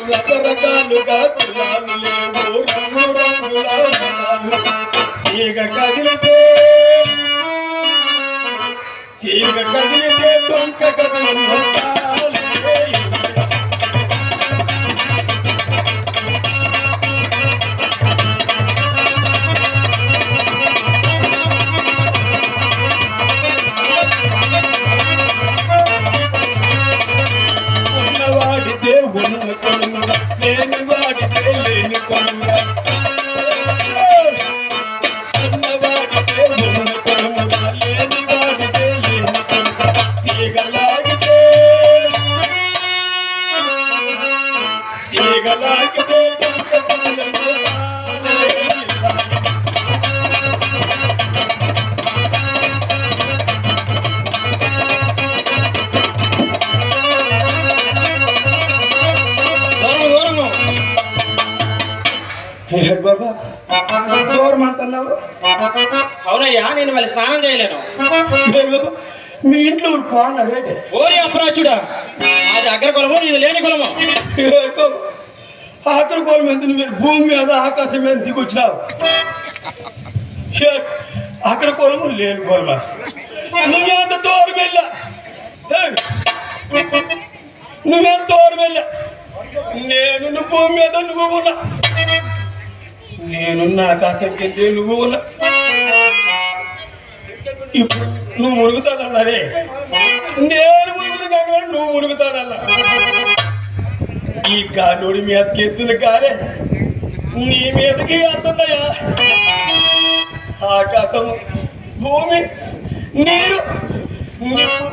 రకరకాలుగా కులాలు లేవు రంగు రంగుల తీగ కదిలితే డొంక కదిలిన ఉన్నవాడితే ఉన్న కొనుమ లేని వాడితే లేని కొనుమ ఉన్నవాడితే ఉన్న కొనుమ లేని వాడితే లేని కొనుమ తీగలాగితే డొంక బాబా గవర్నమెంట్ అన్నావు. అవునయ్యా, నేను మళ్ళీ స్నానం చేయలేను. మీ ఇంట్లో పోన్నాడే ఓరి అప్రాచుడా, అది అగ్ర కులము, ఇది లేని కులము. ఆఖరి కులం ఎంత మీరు భూమి మీద ఆకాశం మీద దిగొచ్చినావు. అక్కడ కులము లేని కులమా? నువ్వెంత దూరం వెళ్ళా, నువ్వెంత దూరం వెళ్ళా. నేను భూమి మీద నువ్వు ఉన్నా, నేనున్న ఆకాశం కింద నువ్వు ఉన్నా. ఇప్పుడు నువ్వు మునుగుతానన్నావే, నేను మునుగును కాక నువ్వు మునుగుతానన్నా. ఈ గాలోడి మీదకి ఎత్తున గారే నీ మీదకి ఎత్తుందయ్యా. ఆకాశము, భూమి, నీరు, నిప్పు